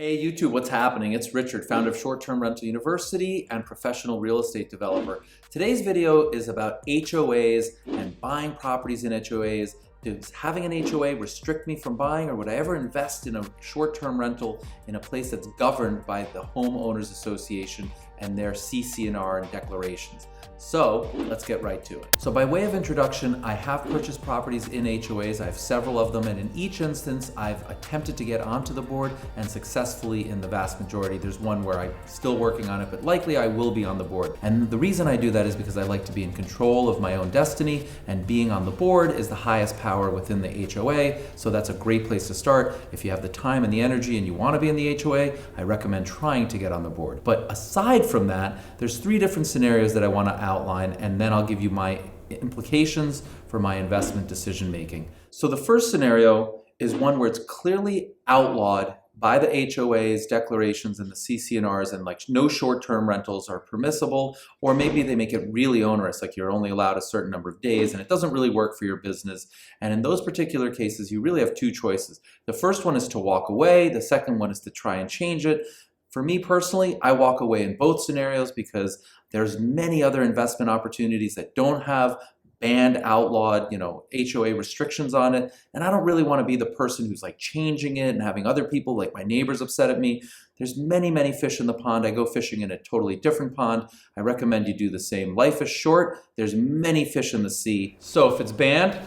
Hey YouTube, what's happening? It's Richard, founder of Short-Term Rental University and professional real estate developer. Today's video is about HOAs and buying properties in HOAs. Does having an HOA restrict me from buying, or would I ever invest in a short-term rental in a place that's governed by the Homeowners Association and their CC&R and declarations? So let's get right to it. So by way of introduction, I have purchased properties in HOAs. I have several of them, and in each instance, I've attempted to get onto the board and successfully in the vast majority. There's one where I'm still working on it, but likely I will be on the board. And the reason I do that is because I like to be in control of my own destiny, and being on the board is the highest power within the HOA. So that's a great place to start. If you have the time and the energy and you want to be in the HOA, I recommend trying to get on the board. But aside from that, there's three different scenarios that I want to outline, and then I'll give you my implications for my investment decision making. So the first scenario is one where it's clearly outlawed by the HOA's declarations and the CC&Rs, and like no short-term rentals are permissible, or maybe they make it really onerous, like you're only allowed a certain number of days and it doesn't really work for your business. And in those particular cases, you really have two choices. The first one is to walk away. The second one is to try and change it. For me personally, I walk away in both scenarios because there's many other investment opportunities that don't have banned, outlawed, HOA restrictions on it. And I don't really want to be the person who's like changing it and having other people, like my neighbors, upset at me. There's many, many fish in the pond. I go fishing in a totally different pond. I recommend you do the same. Life is short. There's many fish in the sea. So if it's banned,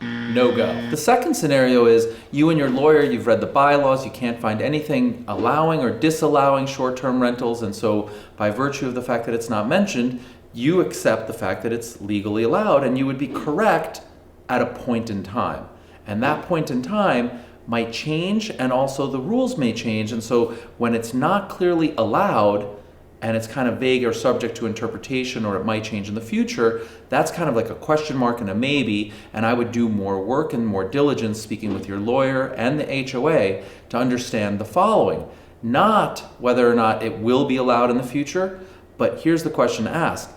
no go. The second scenario is you and your lawyer, you've read the bylaws, you can't find anything allowing or disallowing short-term rentals, and so by virtue of the fact that it's not mentioned, you accept the fact that it's legally allowed, and you would be correct at a point in time. And that point in time might change, and also the rules may change, and so when it's not clearly allowed, and it's kind of vague or subject to interpretation, or it might change in the future, that's kind of like a question mark and a maybe, and I would do more work and more diligence speaking with your lawyer and the HOA to understand the following. Not whether or not it will be allowed in the future, but here's the question asked.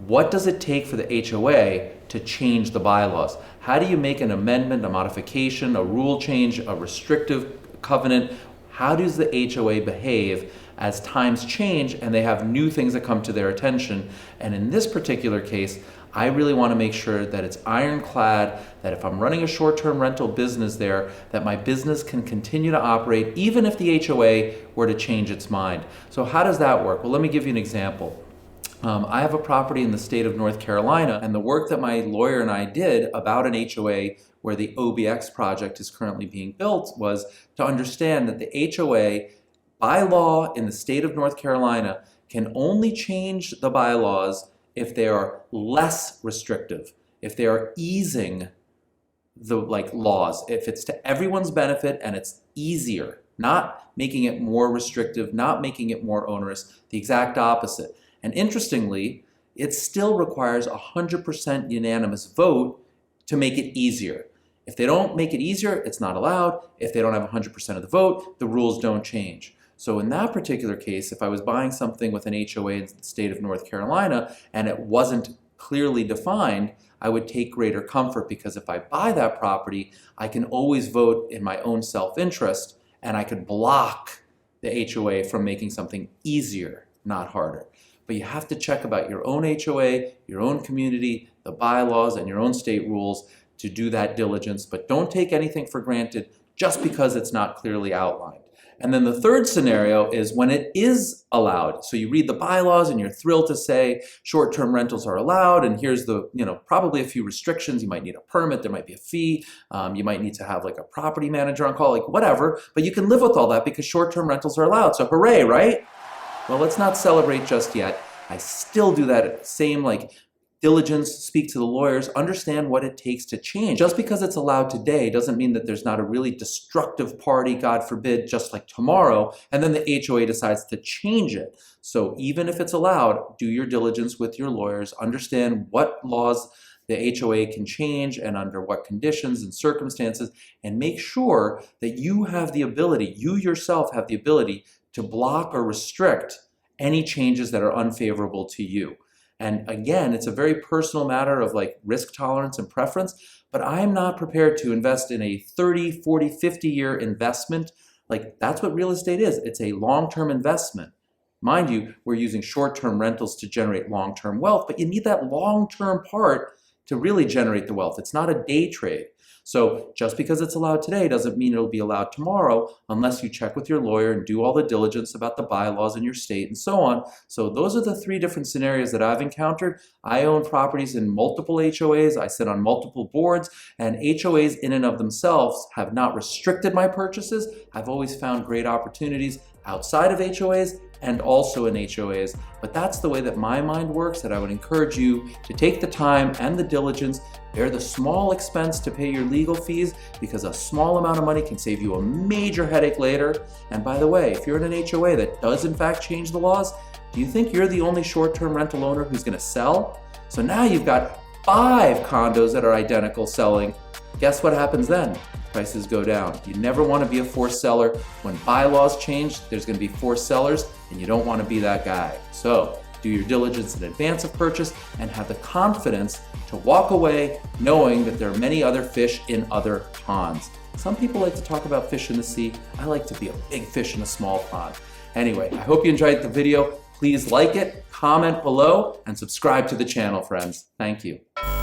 What does it take for the HOA to change the bylaws? How do you make an amendment, a modification, a rule change, a restrictive covenant? How does the HOA behave as times change and they have new things that come to their attention? And in this particular case, I really want to make sure that it's ironclad, that if I'm running a short-term rental business there, that my business can continue to operate even if the HOA were to change its mind. So how does that work? Well, let me give you an example. I have a property in the state of North Carolina, and the work that my lawyer and I did about an HOA where the OBX project is currently being built was to understand that the HOA, by law in the state of North Carolina, can only change the bylaws if they are less restrictive, if they are easing the laws, if it's to everyone's benefit and it's easier, not making it more restrictive, not making it more onerous, the exact opposite. And interestingly, it still requires 100% unanimous vote to make it easier. If they don't make it easier, it's not allowed. If they don't have 100% of the vote, the rules don't change. So in that particular case, if I was buying something with an HOA in the state of North Carolina and it wasn't clearly defined, I would take greater comfort, because if I buy that property, I can always vote in my own self-interest, and I could block the HOA from making something easier, not harder. But you have to check about your own HOA, your own community, the bylaws, and your own state rules to do that diligence. But don't take anything for granted just because it's not clearly outlined. And then the third scenario is when it is allowed. So you read the bylaws and you're thrilled to say short-term rentals are allowed, and here's the, probably a few restrictions. You might need a permit, there might be a fee, you might need to have like a property manager on call, like whatever, but you can live with all that because short-term rentals are allowed. So hooray, right? Well, let's not celebrate just yet. I still do that same diligence, speak to the lawyers, understand what it takes to change. Just because it's allowed today doesn't mean that there's not a really destructive party, God forbid, just like tomorrow, and then the HOA decides to change it. So even if it's allowed, do your diligence with your lawyers, understand what laws the HOA can change and under what conditions and circumstances, and make sure that you have the ability, you yourself have the ability to block or restrict any changes that are unfavorable to you. And again, it's a very personal matter of risk tolerance and preference, but I'm not prepared to invest in a 30, 40, 50-year investment Like, that's what real estate is. It's a long-term investment. Mind you, we're using short-term rentals to generate long-term wealth, but you need that long-term part to really generate the wealth. It's not a day trade. So just because it's allowed today doesn't mean it'll be allowed tomorrow unless you check with your lawyer and do all the diligence about the bylaws in your state and so on. So those are the three different scenarios that I've encountered. I own properties in multiple HOAs. I sit on multiple boards, and HOAs in and of themselves have not restricted my purchases. I've always found great opportunities outside of HOAs and also in HOAs. But that's the way that my mind works, that I would encourage you to take the time and the diligence, bear the small expense to pay your legal fees, because a small amount of money can save you a major headache later. And by the way, if you're in an HOA that does in fact change the laws, do you think you're the only short-term rental owner who's gonna sell? So now you've got 5 condos that are identical selling. Guess what happens then? Prices go down. You never want to be a forced seller. When bylaws change, there's going to be forced sellers, and you don't want to be that guy. So do your diligence in advance of purchase and have the confidence to walk away knowing that there are many other fish in other ponds. Some people like to talk about fish in the sea. I like to be a big fish in a small pond. Anyway, I hope you enjoyed the video. Please like it, comment below, and subscribe to the channel, friends. Thank you.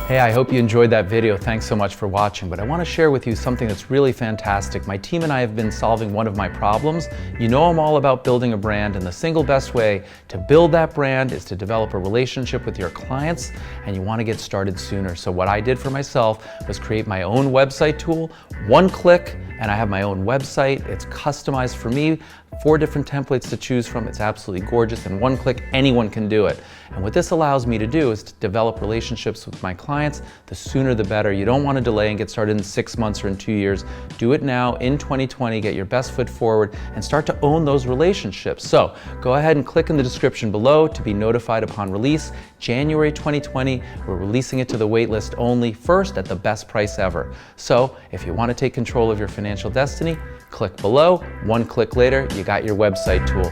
Hey, I hope you enjoyed that video. Thanks so much for watching, but I want to share with you something that's really fantastic. My team and I have been solving one of my problems. You know, I'm all about building a brand, and the single best way to build that brand is to develop a relationship with your clients, and you want to get started sooner. So what I did for myself was create my own website tool, one click, and I have my own website. It's customized for me, 4 different templates to choose from. It's absolutely gorgeous, and one click, anyone can do it. And what this allows me to do is to develop relationships with my clients. The sooner the better. You don't want to delay and get started in 6 months or in 2 years. Do it now in 2020, get your best foot forward, and start to own those relationships. So go ahead and click in the description below to be notified upon release. January 2020, we're releasing it to the wait list only, first at the best price ever. So if you want to take control of your financial destiny, click below. One click later, you got your website tool.